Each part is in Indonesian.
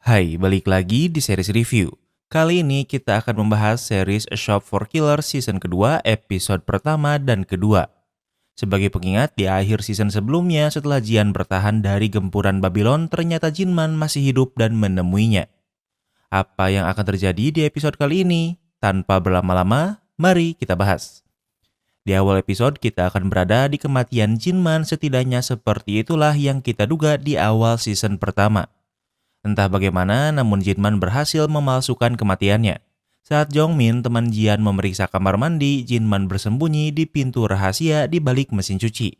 Hai, balik lagi di series review. Kali ini kita akan membahas series A Shop for Killers season kedua, episode pertama dan kedua. Sebagai pengingat, di akhir season sebelumnya setelah Jian bertahan dari gempuran Babylon, ternyata Jinman masih hidup dan menemuinya. Apa yang akan terjadi di episode kali ini? Tanpa berlama-lama, mari kita bahas. Di awal episode, kita akan berada di kematian Jinman, setidaknya seperti itulah yang kita duga di awal season pertama. Entah bagaimana, namun Jinman berhasil memalsukan kematiannya. Saat Jongmin, teman Jian, memeriksa kamar mandi, Jinman bersembunyi di pintu rahasia di balik mesin cuci.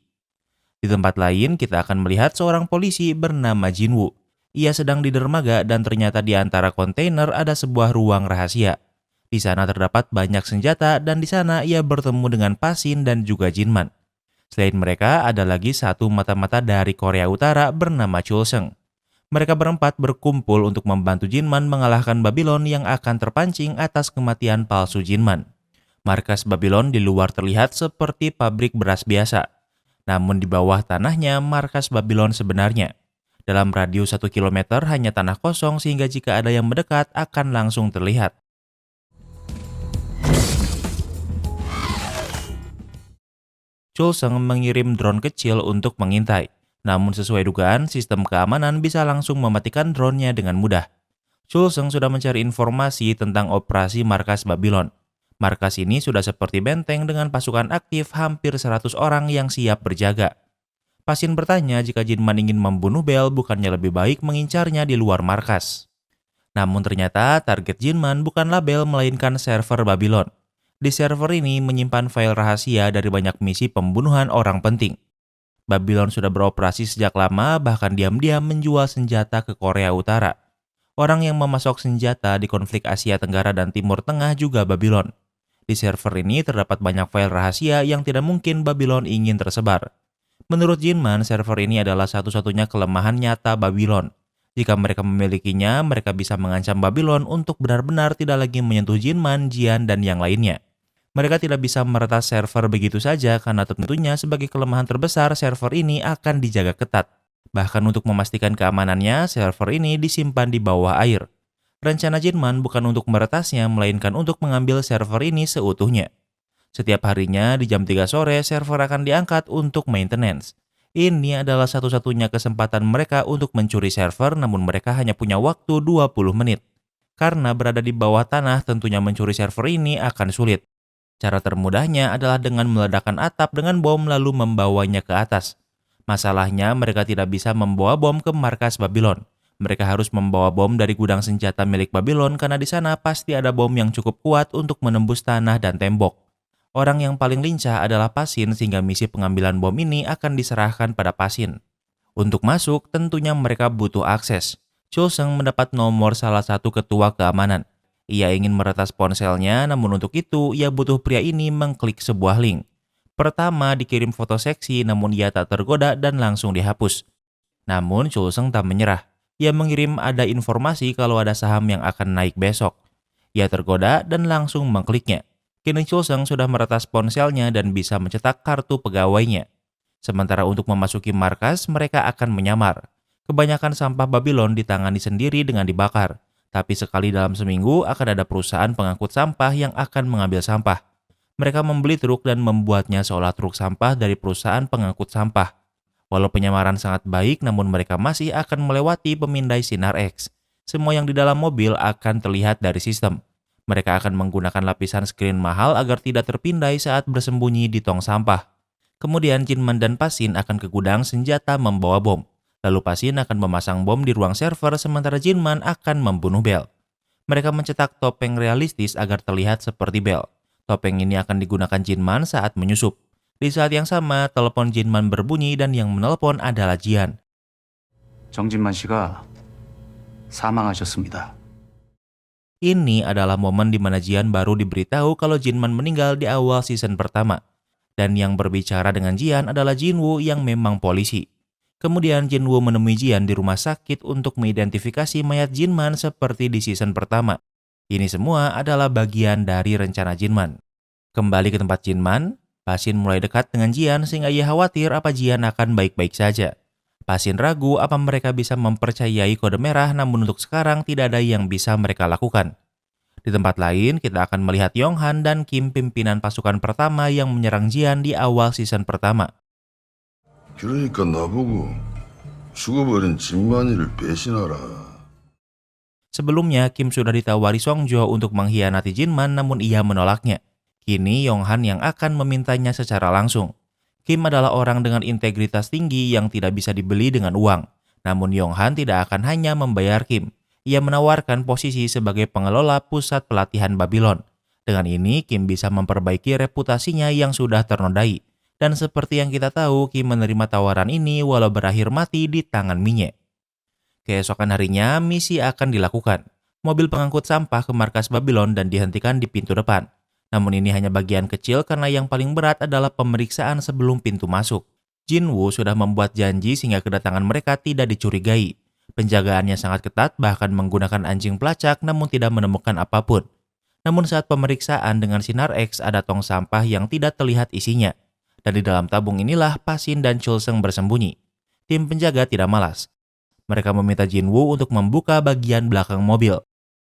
Di tempat lain, kita akan melihat seorang polisi bernama Jinwoo. Ia sedang di dermaga dan ternyata di antara kontainer ada sebuah ruang rahasia. Di sana terdapat banyak senjata dan di sana ia bertemu dengan Pasin dan juga Jinman. Selain mereka, ada lagi satu mata-mata dari Korea Utara bernama Chulseung. Mereka berempat berkumpul untuk membantu Jinman mengalahkan Babylon yang akan terpancing atas kematian palsu Jinman. Markas Babylon di luar terlihat seperti pabrik beras biasa. Namun di bawah tanahnya markas Babylon sebenarnya. Dalam radius 1 kilometer hanya tanah kosong sehingga jika ada yang mendekat akan langsung terlihat. Chulseung mengirim drone kecil untuk mengintai. Namun sesuai dugaan, sistem keamanan bisa langsung mematikan drone-nya dengan mudah. Chulseung sudah mencari informasi tentang operasi markas Babylon. Markas ini sudah seperti benteng dengan pasukan aktif hampir 100 orang yang siap berjaga. Pasin bertanya jika Jinman ingin membunuh Bell, bukannya lebih baik mengincarnya di luar markas. Namun ternyata target Jinman bukanlah Bell melainkan server Babylon. Di server ini menyimpan file rahasia dari banyak misi pembunuhan orang penting. Babylon sudah beroperasi sejak lama, bahkan diam-diam menjual senjata ke Korea Utara. Orang yang memasok senjata di konflik Asia Tenggara dan Timur Tengah juga Babylon. Di server ini terdapat banyak file rahasia yang tidak mungkin Babylon ingin tersebar. Menurut Jinman, server ini adalah satu-satunya kelemahan nyata Babylon. Jika mereka memilikinya, mereka bisa mengancam Babylon untuk benar-benar tidak lagi menyentuh Jinman, Jian, dan yang lainnya. Mereka tidak bisa meretas server begitu saja karena tentunya sebagai kelemahan terbesar server ini akan dijaga ketat. Bahkan untuk memastikan keamanannya, server ini disimpan di bawah air. Rencana Jinman bukan untuk meretasnya, melainkan untuk mengambil server ini seutuhnya. Setiap harinya di jam 3 sore, server akan diangkat untuk maintenance. Ini adalah satu-satunya kesempatan mereka untuk mencuri server, namun mereka hanya punya waktu 20 menit. Karena berada di bawah tanah, tentunya mencuri server ini akan sulit. Cara termudahnya adalah dengan meledakkan atap dengan bom lalu membawanya ke atas. Masalahnya mereka tidak bisa membawa bom ke markas Babylon. Mereka harus membawa bom dari gudang senjata milik Babylon karena di sana pasti ada bom yang cukup kuat untuk menembus tanah dan tembok. Orang yang paling lincah adalah Pasin sehingga misi pengambilan bom ini akan diserahkan pada Pasin. Untuk masuk tentunya mereka butuh akses. Chulseung mendapat nomor salah satu ketua keamanan. Ia ingin meretas ponselnya, namun untuk itu ia butuh pria ini mengklik sebuah link. Pertama dikirim foto seksi, namun ia tak tergoda dan langsung dihapus. Namun Chulseung tak menyerah. Ia mengirim ada informasi kalau ada saham yang akan naik besok. Ia tergoda dan langsung mengkliknya. Kini Chulseung sudah meretas ponselnya dan bisa mencetak kartu pegawainya. Sementara untuk memasuki markas, mereka akan menyamar. Kebanyakan sampah Babylon ditangani sendiri dengan dibakar. Tapi sekali dalam seminggu akan ada perusahaan pengangkut sampah yang akan mengambil sampah. Mereka membeli truk dan membuatnya seolah truk sampah dari perusahaan pengangkut sampah. Walau penyamaran sangat baik, namun mereka masih akan melewati pemindai sinar X. Semua yang di dalam mobil akan terlihat dari sistem. Mereka akan menggunakan lapisan screen mahal agar tidak terpindai saat bersembunyi di tong sampah. Kemudian Jinman dan Pasin akan ke gudang senjata membawa bom. Lalu Pasin akan memasang bom di ruang server sementara Jinman akan membunuh Bell. Mereka mencetak topeng realistis agar terlihat seperti Bell. Topeng ini akan digunakan Jinman saat menyusup. Di saat yang sama, telepon Jinman berbunyi dan yang menelpon adalah Jian. 정진만 씨가 사망하셨습니다. Ini adalah momen di mana Jian baru diberitahu kalau Jinman meninggal di awal season pertama. Dan yang berbicara dengan Jian adalah Jinwoo yang memang polisi. Kemudian Jinwoo menemui Jian di rumah sakit untuk mengidentifikasi mayat Jinman seperti di season pertama. Ini semua adalah bagian dari rencana Jinman. Kembali ke tempat Jinman, Pasin mulai dekat dengan Jian sehingga ia khawatir apa Jian akan baik-baik saja. Pasien ragu apa mereka bisa mempercayai kode merah, namun untuk sekarang tidak ada yang bisa mereka lakukan. Di tempat lain, kita akan melihat Yonghan dan Kim, pimpinan pasukan pertama yang menyerang Jian di awal season pertama. 그러니까 나보고 죽어버린 진만이를 배신하라. Sebelumnya, Kim sudah ditawari Songjo untuk mengkhianati Jinman, namun ia menolaknya. Kini Yonghan yang akan memintanya secara langsung. Kim adalah orang dengan integritas tinggi yang tidak bisa dibeli dengan uang. Namun Yonghan tidak akan hanya membayar Kim. Ia menawarkan posisi sebagai pengelola pusat pelatihan Babylon. Dengan ini, Kim bisa memperbaiki reputasinya yang sudah ternodai. Dan seperti yang kita tahu, Kim menerima tawaran ini walau berakhir mati di tangan Minye. Keesokan harinya, misi akan dilakukan. Mobil pengangkut sampah ke markas Babylon dan dihentikan di pintu depan. Namun ini hanya bagian kecil karena yang paling berat adalah pemeriksaan sebelum pintu masuk. Jinwoo sudah membuat janji sehingga kedatangan mereka tidak dicurigai. Penjagaannya sangat ketat, bahkan menggunakan anjing pelacak namun tidak menemukan apapun. Namun saat pemeriksaan dengan sinar X ada tong sampah yang tidak terlihat isinya. Dan di dalam tabung inilah Pasin dan Chulseng bersembunyi. Tim penjaga tidak malas. Mereka meminta Jinwoo untuk membuka bagian belakang mobil.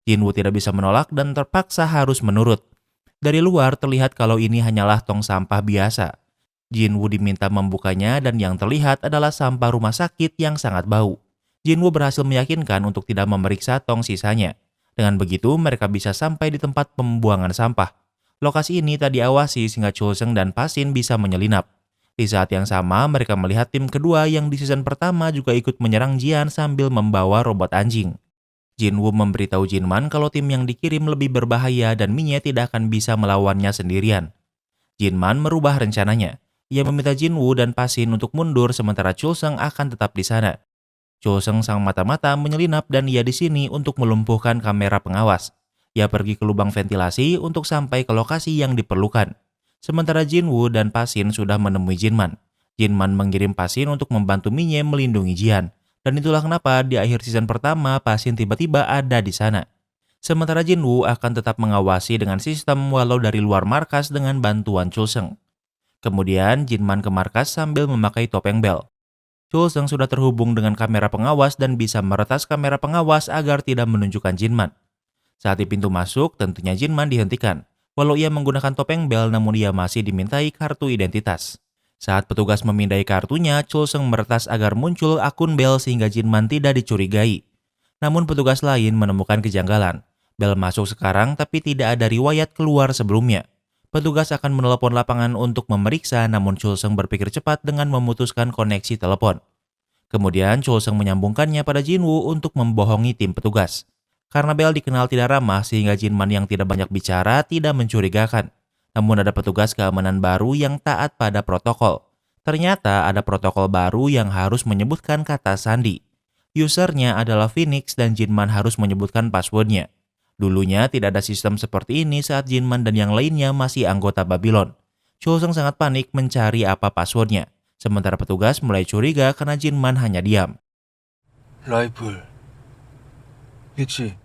Jinwoo tidak bisa menolak dan terpaksa harus menurut. Dari luar terlihat kalau ini hanyalah tong sampah biasa. Jinwoo diminta membukanya dan yang terlihat adalah sampah rumah sakit yang sangat bau. Jinwoo berhasil meyakinkan untuk tidak memeriksa tong sisanya. Dengan begitu mereka bisa sampai di tempat pembuangan sampah. Lokasi ini tak diawasi sehingga Chulseng dan Pasin bisa menyelinap. Di saat yang sama mereka melihat tim kedua yang di season pertama juga ikut menyerang Jian sambil membawa robot anjing. Jinwoo memberitahu Jinman kalau tim yang dikirim lebih berbahaya dan Minye tidak akan bisa melawannya sendirian. Jinman merubah rencananya. Ia meminta Jinwoo dan Pasin untuk mundur sementara Chulseng akan tetap di sana. Chulseng sang mata-mata menyelinap dan ia di sini untuk melumpuhkan kamera pengawas. Ia pergi ke lubang ventilasi untuk sampai ke lokasi yang diperlukan. Sementara Jinwoo dan Pasin sudah menemui Jinman. Jinman mengirim Pasin untuk membantu Minye melindungi Jian. Dan itulah kenapa di akhir season pertama Pasin tiba-tiba ada di sana. Sementara Jinwoo akan tetap mengawasi dengan sistem walau dari luar markas dengan bantuan Chulseng. Kemudian Jinman ke markas sambil memakai topeng bel. Chulseng sudah terhubung dengan kamera pengawas dan bisa meretas kamera pengawas agar tidak menunjukkan Jinman. Saat di pintu masuk, tentunya Jinman dihentikan. Walau ia menggunakan topeng bel, namun ia masih dimintai kartu identitas. Saat petugas memindai kartunya, Chulseng meretas agar muncul akun Bel sehingga Jinman tidak dicurigai. Namun petugas lain menemukan kejanggalan. Bel masuk sekarang tapi tidak ada riwayat keluar sebelumnya. Petugas akan menelepon lapangan untuk memeriksa, namun Chulseng berpikir cepat dengan memutuskan koneksi telepon. Kemudian Chulseng menyambungkannya pada Jinwoo untuk membohongi tim petugas. Karena Bel dikenal tidak ramah sehingga Jinman yang tidak banyak bicara tidak mencurigakan. Namun ada petugas keamanan baru yang taat pada protokol. Ternyata ada protokol baru yang harus menyebutkan kata sandi. Usernya adalah Phoenix dan Jinman harus menyebutkan passwordnya. Dulunya tidak ada sistem seperti ini saat Jinman dan yang lainnya masih anggota Babylon. Chulseng sangat panik mencari apa passwordnya. Sementara petugas mulai curiga karena Jinman hanya diam. 라이플 있지.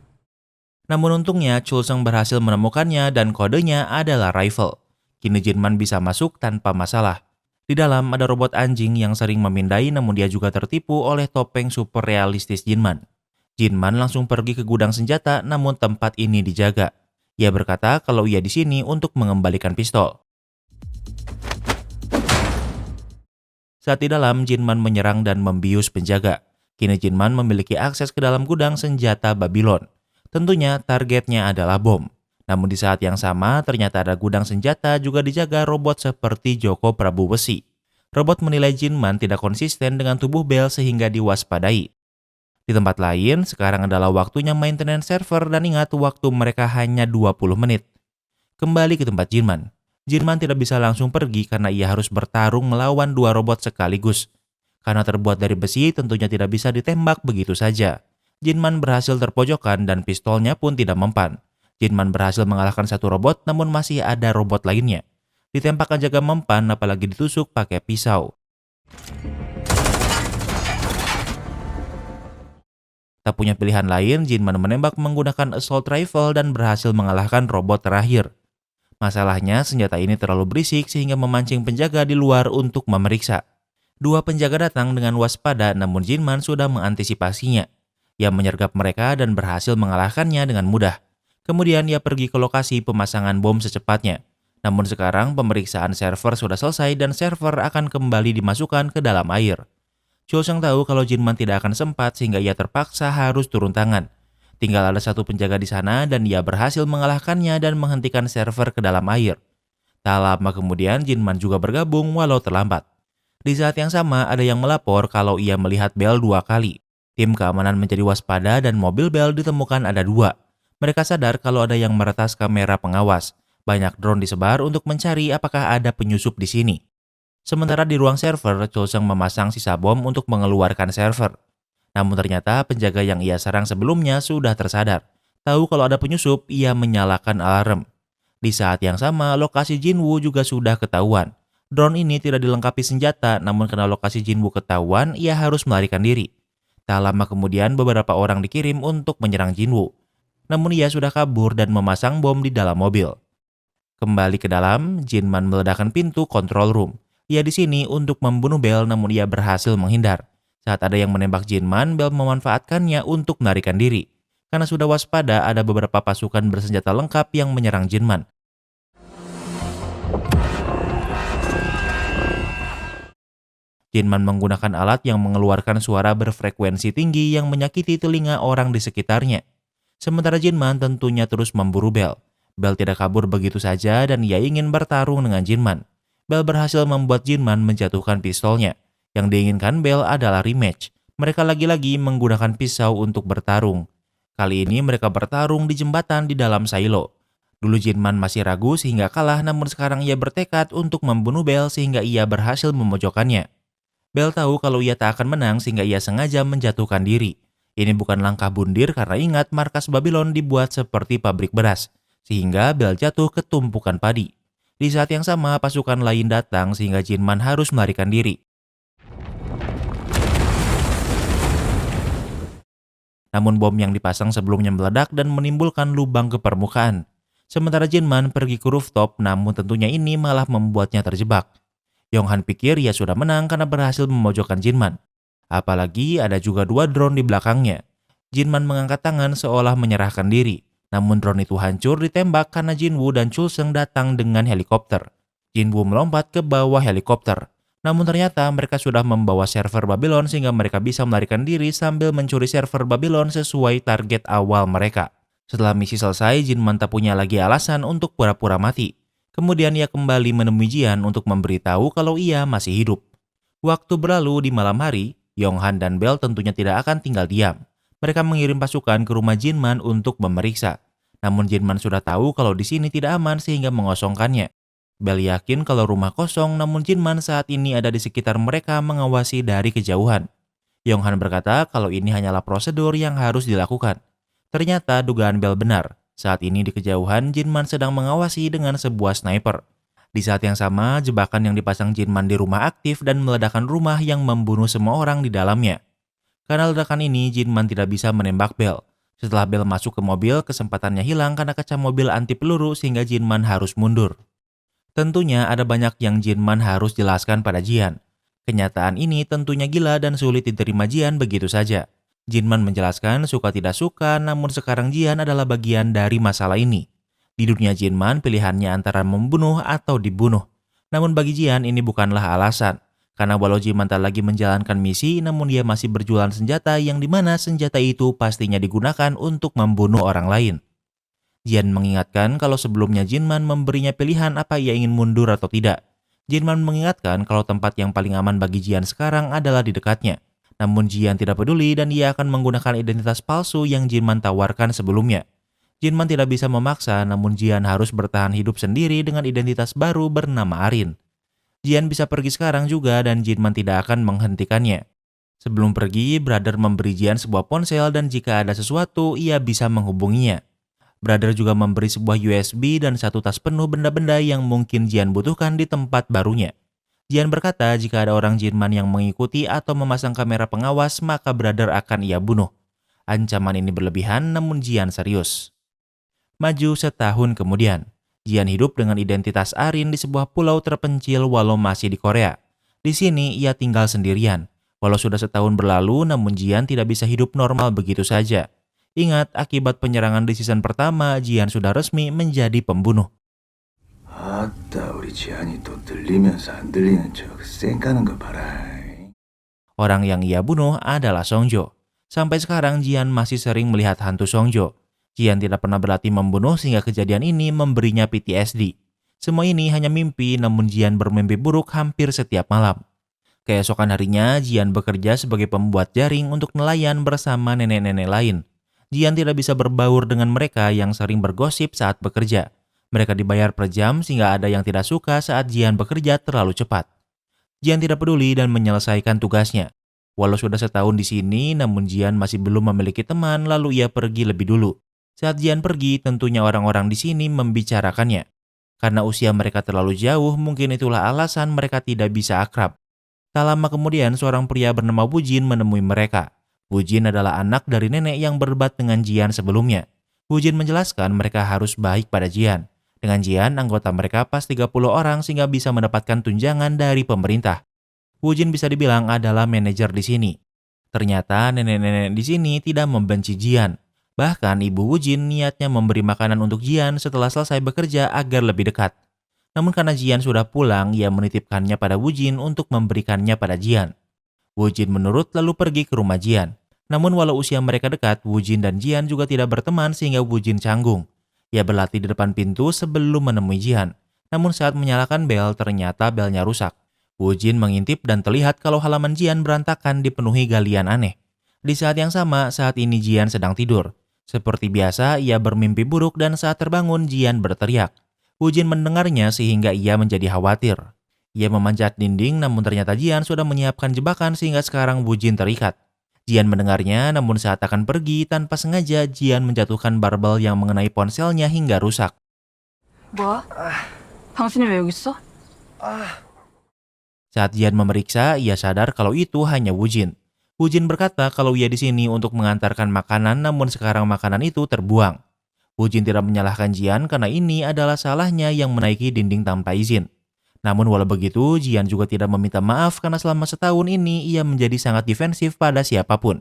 Namun untungnya Chulseng berhasil menemukannya dan kodenya adalah rifle. Kini Jinman bisa masuk tanpa masalah. Di dalam ada robot anjing yang sering memindai namun dia juga tertipu oleh topeng super realistis Jinman. Jinman langsung pergi ke gudang senjata namun tempat ini dijaga. Ia berkata kalau ia di sini untuk mengembalikan pistol. Saat di dalam, Jinman menyerang dan membius penjaga. Kini Jinman memiliki akses ke dalam gudang senjata Babylon. Tentunya targetnya adalah bom. Namun di saat yang sama ternyata ada gudang senjata juga dijaga robot seperti Joko Prabu Besi. Robot menilai Jinman tidak konsisten dengan tubuh Bel sehingga diwaspadai. Di tempat lain, sekarang adalah waktunya maintenance server dan ingat waktu mereka hanya 20 menit. Kembali ke tempat Jinman. Jinman tidak bisa langsung pergi karena ia harus bertarung melawan dua robot sekaligus. Karena terbuat dari besi tentunya tidak bisa ditembak begitu saja. Jinman berhasil terpojokkan dan pistolnya pun tidak mempan. Jinman berhasil mengalahkan satu robot namun masih ada robot lainnya. Ditembak aja gak mempan apalagi ditusuk pakai pisau. Tak punya pilihan lain, Jinman menembak menggunakan assault rifle dan berhasil mengalahkan robot terakhir. Masalahnya senjata ini terlalu berisik sehingga memancing penjaga di luar untuk memeriksa. Dua penjaga datang dengan waspada namun Jinman sudah mengantisipasinya. Ia menyergap mereka dan berhasil mengalahkannya dengan mudah. Kemudian ia pergi ke lokasi pemasangan bom secepatnya. Namun sekarang pemeriksaan server sudah selesai dan server akan kembali dimasukkan ke dalam air. Chulseng tahu kalau Jinman tidak akan sempat sehingga ia terpaksa harus turun tangan. Tinggal ada satu penjaga di sana dan ia berhasil mengalahkannya dan menghentikan server ke dalam air. Tak lama kemudian Jinman juga bergabung walau terlambat. Di saat yang sama ada yang melapor kalau ia melihat bel 2 kali. Tim keamanan menjadi waspada dan mobil bel ditemukan ada 2. Mereka sadar kalau ada yang meretas kamera pengawas. Banyak drone disebar untuk mencari apakah ada penyusup di sini. Sementara di ruang server, Chulseng memasang sisa bom untuk mengeluarkan server. Namun ternyata penjaga yang ia serang sebelumnya sudah tersadar. Tahu kalau ada penyusup, ia menyalakan alarm. Di saat yang sama, lokasi Jinwoo juga sudah ketahuan. Drone ini tidak dilengkapi senjata, namun karena lokasi Jinwoo ketahuan, ia harus melarikan diri. Tak lama kemudian beberapa orang dikirim untuk menyerang Jinwoo. Namun ia sudah kabur dan memasang bom di dalam mobil. Kembali ke dalam, Jinman meledakkan pintu control room. Ia di sini untuk membunuh Bell namun ia berhasil menghindar. Saat ada yang menembak Jinman, Bell memanfaatkannya untuk melarikan diri. Karena sudah waspada, ada beberapa pasukan bersenjata lengkap yang menyerang Jinman. Jinman menggunakan alat yang mengeluarkan suara berfrekuensi tinggi yang menyakiti telinga orang di sekitarnya. Sementara Jinman tentunya terus memburu Bell. Bell tidak kabur begitu saja dan ia ingin bertarung dengan Jinman. Bell berhasil membuat Jinman menjatuhkan pistolnya. Yang diinginkan Bell adalah rematch. Mereka lagi-lagi menggunakan pisau untuk bertarung. Kali ini mereka bertarung di jembatan di dalam silo. Dulu Jinman masih ragu sehingga kalah, namun sekarang ia bertekad untuk membunuh Bell sehingga ia berhasil memojokkannya. Bell tahu kalau ia tak akan menang sehingga ia sengaja menjatuhkan diri. Ini bukan langkah bundir karena ingat markas Babylon dibuat seperti pabrik beras, sehingga Bell jatuh ke tumpukan padi. Di saat yang sama pasukan lain datang sehingga Jinman harus melarikan diri. Namun bom yang dipasang sebelumnya meledak dan menimbulkan lubang ke permukaan. Sementara Jinman pergi ke rooftop, namun tentunya ini malah membuatnya terjebak. Yonghan pikir ia sudah menang karena berhasil memojokkan Jinman. Apalagi ada juga 2 drone di belakangnya. Jinman mengangkat tangan seolah menyerahkan diri. Namun drone itu hancur ditembak karena Jinwoo dan Chulseng datang dengan helikopter. Jinwoo melompat ke bawah helikopter. Namun ternyata mereka sudah membawa server Babylon sehingga mereka bisa melarikan diri sambil mencuri server Babylon sesuai target awal mereka. Setelah misi selesai, Jinman tak punya lagi alasan untuk pura-pura mati. Kemudian ia kembali menemui Jian untuk memberitahu kalau ia masih hidup. Waktu berlalu di malam hari, Yonghan dan Bell tentunya tidak akan tinggal diam. Mereka mengirim pasukan ke rumah Jinman untuk memeriksa. Namun Jinman sudah tahu kalau di sini tidak aman sehingga mengosongkannya. Bell yakin kalau rumah kosong, namun Jinman saat ini ada di sekitar mereka mengawasi dari kejauhan. Yonghan berkata kalau ini hanyalah prosedur yang harus dilakukan. Ternyata dugaan Bell benar. Saat ini di kejauhan, Jinman sedang mengawasi dengan sebuah sniper. Di saat yang sama, jebakan yang dipasang Jinman di rumah aktif dan meledakkan rumah yang membunuh semua orang di dalamnya. Karena ledakan ini, Jinman tidak bisa menembak Bell. Setelah Bell masuk ke mobil, kesempatannya hilang karena kaca mobil anti peluru sehingga Jinman harus mundur. Tentunya ada banyak yang Jinman harus jelaskan pada Jian. Kenyataan ini tentunya gila dan sulit diterima Jian begitu saja. Jinman menjelaskan suka tidak suka, namun sekarang Jian adalah bagian dari masalah ini. Di dunia Jinman, pilihannya antara membunuh atau dibunuh. Namun bagi Jian ini bukanlah alasan. Karena walau Jinman tak lagi menjalankan misi, namun dia masih berjualan senjata yang dimana senjata itu pastinya digunakan untuk membunuh orang lain. Jian mengingatkan kalau sebelumnya Jinman memberinya pilihan apa ia ingin mundur atau tidak. Jinman mengingatkan kalau tempat yang paling aman bagi Jian sekarang adalah di dekatnya. Namun Jian tidak peduli dan ia akan menggunakan identitas palsu yang Jinman tawarkan sebelumnya. Jinman tidak bisa memaksa, namun Jian harus bertahan hidup sendiri dengan identitas baru bernama Arin. Jian bisa pergi sekarang juga dan Jinman tidak akan menghentikannya. Sebelum pergi, Brother memberi Jian sebuah ponsel dan jika ada sesuatu, ia bisa menghubunginya. Brother juga memberi sebuah USB dan satu tas penuh benda-benda yang mungkin Jian butuhkan di tempat barunya. Jian berkata jika ada orang Jinman yang mengikuti atau memasang kamera pengawas, maka Brother akan ia bunuh. Ancaman ini berlebihan, namun Jian serius. Maju setahun kemudian, Jian hidup dengan identitas Arin di sebuah pulau terpencil walau masih di Korea. Di sini ia tinggal sendirian. Walau sudah setahun berlalu, namun Jian tidak bisa hidup normal begitu saja. Ingat, akibat penyerangan di season pertama, Jian sudah resmi menjadi pembunuh. 아따 우리 지안이 또 들리면서 안 들리는 척 쌩까는 거 봐라. Orang yang ia bunuh adalah Songjo. Sampai sekarang Jian masih sering melihat hantu Songjo. Jian tidak pernah berlatih membunuh sehingga kejadian ini memberinya PTSD. Semua ini hanya mimpi, namun Jian bermimpi buruk hampir setiap malam. Keesokan harinya, Jian bekerja sebagai pembuat jaring untuk nelayan bersama nenek-nenek lain. Jian tidak bisa berbaur dengan mereka yang sering bergosip saat bekerja. Mereka dibayar per jam sehingga ada yang tidak suka saat Jian bekerja terlalu cepat. Jian tidak peduli dan menyelesaikan tugasnya. Walau sudah setahun di sini, namun Jian masih belum memiliki teman, lalu ia pergi lebih dulu. Saat Jian pergi, tentunya orang-orang di sini membicarakannya. Karena usia mereka terlalu jauh, mungkin itulah alasan mereka tidak bisa akrab. Tak lama kemudian, seorang pria bernama Wujin menemui mereka. Wujin adalah anak dari nenek yang berdebat dengan Jian sebelumnya. Wujin menjelaskan mereka harus baik pada Jian. Dengan Jian, anggota mereka pas 30 orang sehingga bisa mendapatkan tunjangan dari pemerintah. Wujin bisa dibilang adalah manajer di sini. Ternyata nenek-nenek di sini tidak membenci Jian. Bahkan ibu Wujin niatnya memberi makanan untuk Jian setelah selesai bekerja agar lebih dekat. Namun karena Jian sudah pulang, ia menitipkannya pada Wujin untuk memberikannya pada Jian. Wujin menurut lalu pergi ke rumah Jian. Namun walau usia mereka dekat, Wujin dan Jian juga tidak berteman sehingga Wujin canggung. Ia berlatih di depan pintu sebelum menemui Jian. Namun saat menyalakan bel, ternyata belnya rusak. Wujin mengintip dan terlihat kalau halaman Jian berantakan dipenuhi galian aneh. Di saat yang sama, saat ini Jian sedang tidur. Seperti biasa, ia bermimpi buruk dan saat terbangun Jian berteriak. Wujin mendengarnya sehingga ia menjadi khawatir. Ia memanjat dinding namun ternyata Jian sudah menyiapkan jebakan sehingga sekarang Wujin terikat. Jian mendengarnya, namun saat akan pergi, tanpa sengaja Jian menjatuhkan barbel yang mengenai ponselnya hingga rusak. 뭐야? 당신이 왜 여기 있어? Saat Jian memeriksa, ia sadar kalau itu hanya Wujin. Wujin berkata kalau ia di sini untuk mengantarkan makanan, namun sekarang makanan itu terbuang. Wujin tidak menyalahkan Jian karena ini adalah salahnya yang menaiki dinding tanpa izin. Namun walau begitu, Jian juga tidak meminta maaf karena selama setahun ini ia menjadi sangat defensif pada siapapun.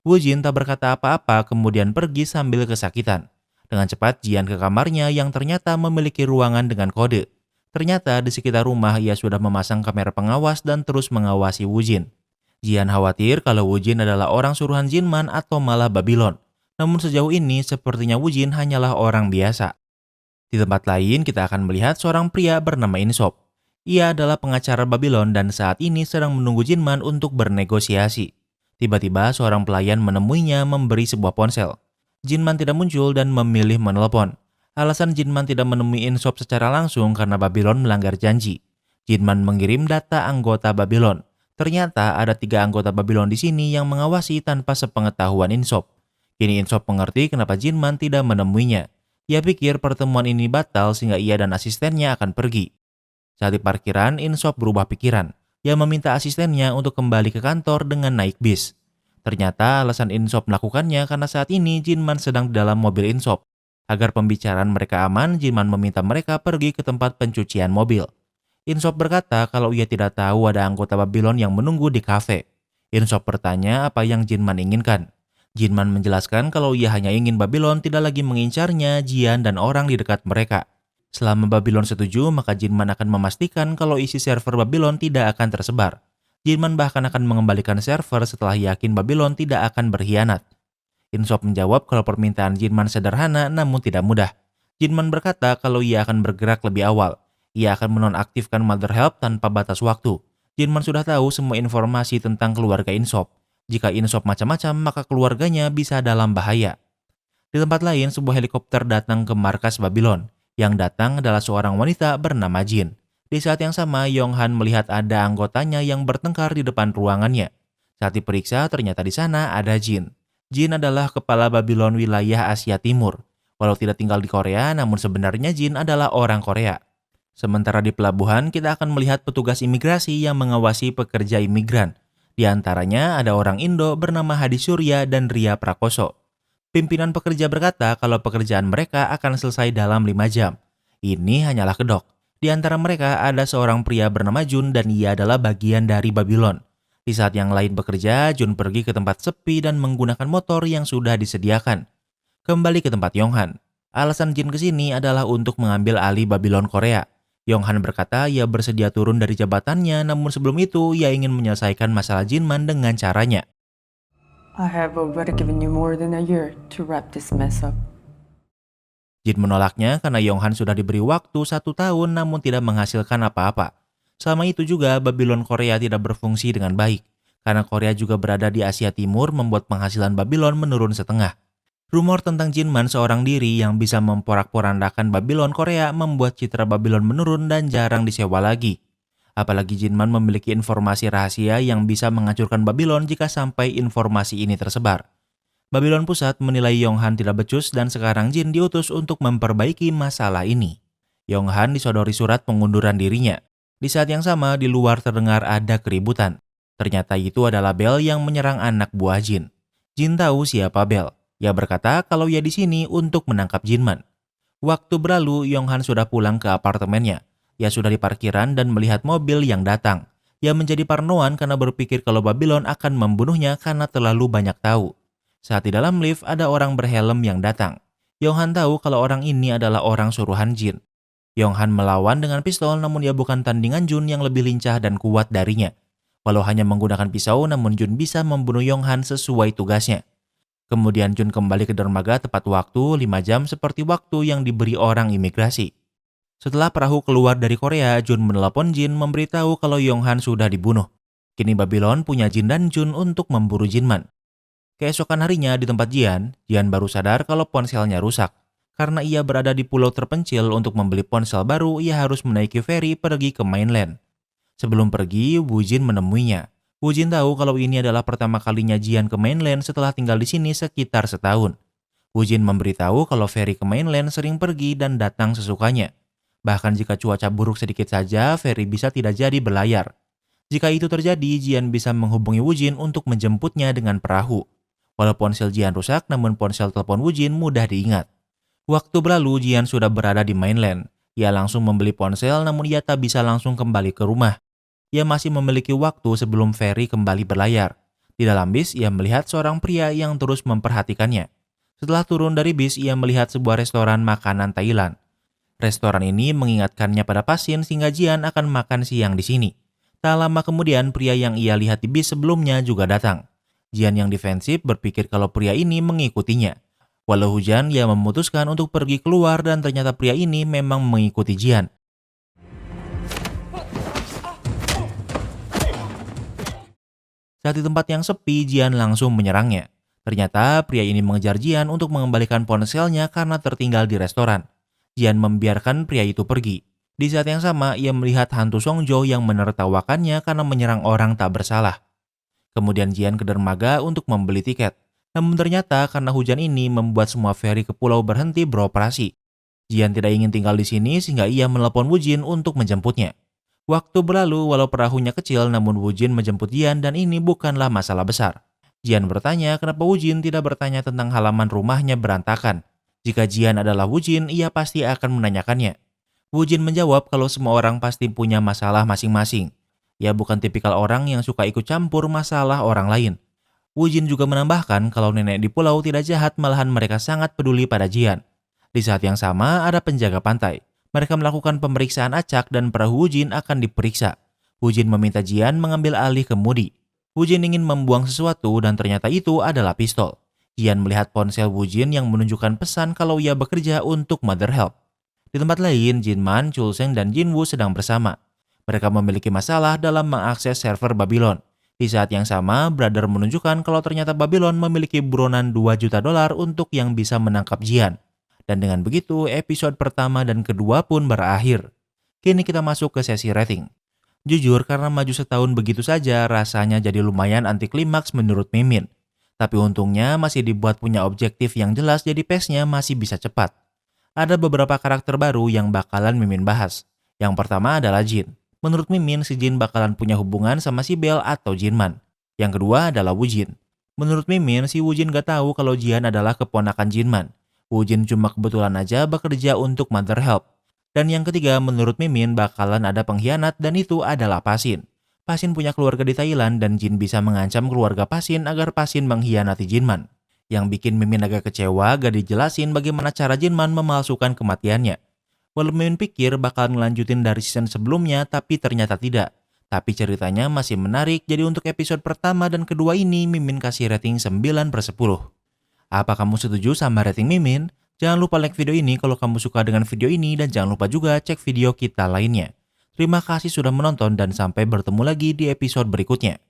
Wujin tak berkata apa-apa kemudian pergi sambil kesakitan. Dengan cepat Jian ke kamarnya yang ternyata memiliki ruangan dengan kode. Ternyata di sekitar rumah ia sudah memasang kamera pengawas dan terus mengawasi Wujin. Jian khawatir kalau Wujin adalah orang suruhan Jinman atau malah Babylon. Namun sejauh ini sepertinya Wujin hanyalah orang biasa. Di tempat lain kita akan melihat seorang pria bernama Insop. Ia adalah pengacara Babylon dan saat ini sedang menunggu Jinman untuk bernegosiasi. Tiba-tiba seorang pelayan menemuinya memberi sebuah ponsel. Jinman tidak muncul dan memilih menelepon. Alasan Jinman tidak menemui Insop secara langsung karena Babylon melanggar janji. Jinman mengirim data anggota Babylon. Ternyata ada 3 anggota Babylon di sini yang mengawasi tanpa sepengetahuan Insop. Kini Insop mengerti kenapa Jinman tidak menemuinya. Ia pikir pertemuan ini batal sehingga ia dan asistennya akan pergi. Saat di parkiran, Insop berubah pikiran. Ia meminta asistennya untuk kembali ke kantor dengan naik bis. Ternyata alasan Insop melakukannya karena saat ini Jinman sedang di dalam mobil Insop. Agar pembicaraan mereka aman, Jinman meminta mereka pergi ke tempat pencucian mobil. Insop berkata kalau ia tidak tahu ada anggota Babylon yang menunggu di kafe. Insop bertanya apa yang Jinman inginkan. Jinman menjelaskan kalau ia hanya ingin Babylon tidak lagi mengincarnya, Jian dan orang di dekat mereka. Selama Babylon setuju, maka Jinman akan memastikan kalau isi server Babylon tidak akan tersebar. Jinman bahkan akan mengembalikan server setelah yakin Babylon tidak akan berkhianat. Insop menjawab kalau permintaan Jinman sederhana namun tidak mudah. Jinman berkata kalau ia akan bergerak lebih awal. Ia akan menonaktifkan Mother Help tanpa batas waktu. Jinman sudah tahu semua informasi tentang keluarga Insop. Jika Insop macam-macam, maka keluarganya bisa dalam bahaya. Di tempat lain, sebuah helikopter datang ke markas Babylon. Yang datang adalah seorang wanita bernama Jin. Di saat yang sama, Yonghan melihat ada anggotanya yang bertengkar di depan ruangannya. Saat diperiksa, ternyata di sana ada Jin. Jin adalah kepala Babylon wilayah Asia Timur. Walau tidak tinggal di Korea, namun sebenarnya Jin adalah orang Korea. Sementara di pelabuhan, kita akan melihat petugas imigrasi yang mengawasi pekerja imigran. Di antaranya ada orang Indo bernama Hadi Surya dan Ria Prakoso. Pimpinan pekerja berkata kalau pekerjaan mereka akan selesai dalam 5 jam. Ini hanyalah kedok. Di antara mereka ada seorang pria bernama Jun dan ia adalah bagian dari Babylon. Di saat yang lain bekerja, Jun pergi ke tempat sepi dan menggunakan motor yang sudah disediakan. Kembali ke tempat Yonghan. Alasan Jin ke sini adalah untuk mengambil alih Babylon Korea. Yonghan berkata ia bersedia turun dari jabatannya, namun sebelum itu ia ingin menyelesaikan masalah Jinman dengan caranya. I have already given you more than a year to wrap this mess up. Jin menolaknya karena Yonghan sudah diberi waktu 1 tahun namun tidak menghasilkan apa-apa. Selama itu juga Babylon Korea tidak berfungsi dengan baik, karena Korea juga berada di Asia Timur membuat penghasilan Babylon menurun setengah. Rumor tentang Jinman seorang diri yang bisa memporak-porandakan Babylon Korea membuat citra Babylon menurun dan jarang disewa lagi. Apalagi Jinman memiliki informasi rahasia yang bisa menghancurkan Babylon jika sampai informasi ini tersebar. Babylon Pusat menilai Yonghan tidak becus dan sekarang Jin diutus untuk memperbaiki masalah ini. Yonghan disodori surat pengunduran dirinya. Di saat yang sama di luar terdengar ada keributan. Ternyata itu adalah Bell yang menyerang anak buah Jin. Jin tahu siapa Bell. Ia berkata kalau ia di sini untuk menangkap Jinman. Waktu berlalu, Yonghan sudah pulang ke apartemennya. Ia sudah di parkiran dan melihat mobil yang datang. Ia menjadi parnoan karena berpikir kalau Babylon akan membunuhnya karena terlalu banyak tahu. Saat di dalam lift ada orang berhelm yang datang. Yonghan tahu kalau orang ini adalah orang suruhan Jin. Yonghan melawan dengan pistol namun ia bukan tandingan Jun yang lebih lincah dan kuat darinya. Walau hanya menggunakan pisau namun Jun bisa membunuh Yonghan sesuai tugasnya. Kemudian Jun kembali ke dermaga tepat waktu 5 jam seperti waktu yang diberi orang imigrasi. Setelah perahu keluar dari Korea, Jun menelepon Jin memberitahu kalau Yonghan sudah dibunuh. Kini Babylon punya Jin dan Jun untuk memburu Jinman. Keesokan harinya di tempat Jian baru sadar kalau ponselnya rusak. Karena ia berada di pulau terpencil untuk membeli ponsel baru, ia harus menaiki feri pergi ke mainland. Sebelum pergi, Wu Jin menemuinya. Wu Jin tahu kalau ini adalah pertama kalinya Jian ke mainland setelah tinggal di sini sekitar setahun. Wu Jin memberitahu kalau feri ke mainland sering pergi dan datang sesukanya. Bahkan jika cuaca buruk sedikit saja, feri bisa tidak jadi berlayar. Jika itu terjadi, Jian bisa menghubungi Wu Jin untuk menjemputnya dengan perahu. Walau ponsel Jian rusak, namun ponsel telepon Wu Jin mudah diingat. Waktu berlalu, Jian sudah berada di mainland. Ia langsung membeli ponsel namun ia tak bisa langsung kembali ke rumah. Ia masih memiliki waktu sebelum feri kembali berlayar. Di dalam bis, ia melihat seorang pria yang terus memperhatikannya. Setelah turun dari bis, ia melihat sebuah restoran makanan Thailand. Restoran ini mengingatkannya pada pasien sehingga Jian akan makan siang di sini. Tak lama kemudian, pria yang ia lihat di bis sebelumnya juga datang. Jian yang defensif berpikir kalau pria ini mengikutinya. Walau hujan, ia memutuskan untuk pergi keluar dan ternyata pria ini memang mengikuti Jian. Saat di tempat yang sepi, Jian langsung menyerangnya. Ternyata pria ini mengejar Jian untuk mengembalikan ponselnya karena tertinggal di restoran. Jian membiarkan pria itu pergi. Di saat yang sama, ia melihat hantu Songjo yang menertawakannya karena menyerang orang tak bersalah. Kemudian Jian ke dermaga untuk membeli tiket. Namun ternyata karena hujan ini membuat semua feri ke pulau berhenti beroperasi. Jian tidak ingin tinggal di sini sehingga ia menelepon Wu Jin untuk menjemputnya. Waktu berlalu walau perahunya kecil namun Wu Jin menjemput Jian dan ini bukanlah masalah besar. Jian bertanya kenapa Wu Jin tidak bertanya tentang halaman rumahnya berantakan. Jika Jian adalah Wu Jin, ia pasti akan menanyakannya. Wu Jin menjawab kalau semua orang pasti punya masalah masing-masing. Ia bukan tipikal orang yang suka ikut campur masalah orang lain. Wu Jin juga menambahkan kalau nenek di pulau tidak jahat, malahan mereka sangat peduli pada Jian. Di saat yang sama ada penjaga pantai. Mereka melakukan pemeriksaan acak dan perahu Wu Jin akan diperiksa. Wu Jin meminta Jian mengambil alih kemudi. Wu Jin ingin membuang sesuatu dan ternyata itu adalah pistol. Jian melihat ponsel Wu Jin yang menunjukkan pesan kalau ia bekerja untuk Mother Help. Di tempat lain, Jinman, Chul Seng, dan Jinwoo sedang bersama. Mereka memiliki masalah dalam mengakses server Babylon. Di saat yang sama, Brother menunjukkan kalau ternyata Babylon memiliki buronan $2 juta untuk yang bisa menangkap Jian. Dan dengan begitu, episode pertama dan kedua pun berakhir. Kini kita masuk ke sesi rating. Jujur, karena maju setahun begitu saja, rasanya jadi lumayan anti klimaks menurut Mimin. Tapi untungnya masih dibuat punya objektif yang jelas jadi pace-nya masih bisa cepat. Ada beberapa karakter baru yang bakalan Mimin bahas. Yang pertama adalah Jin. Menurut Mimin, si Jin bakalan punya hubungan sama si Bell atau Jinman. Yang kedua adalah Wu Jin. Menurut Mimin, si Wu Jin gak tahu kalau Jian adalah keponakan Jinman. Wu Jin cuma kebetulan aja bekerja untuk Mother Help. Dan yang ketiga, menurut Mimin bakalan ada pengkhianat dan itu adalah Pasin. Pasin punya keluarga di Thailand dan Jin bisa mengancam keluarga Pasin agar Pasin mengkhianati Jinman. Yang bikin Mimin agak kecewa gak dijelasin bagaimana cara Jinman memalsukan kematiannya. Walau Mimin pikir bakal ngelanjutin dari season sebelumnya tapi ternyata tidak. Tapi ceritanya masih menarik, jadi untuk episode pertama dan kedua ini Mimin kasih rating 9/10. Apa kamu setuju sama rating Mimin? Jangan lupa like video ini kalau kamu suka dengan video ini dan jangan lupa juga cek video kita lainnya. Terima kasih sudah menonton dan sampai bertemu lagi di episode berikutnya.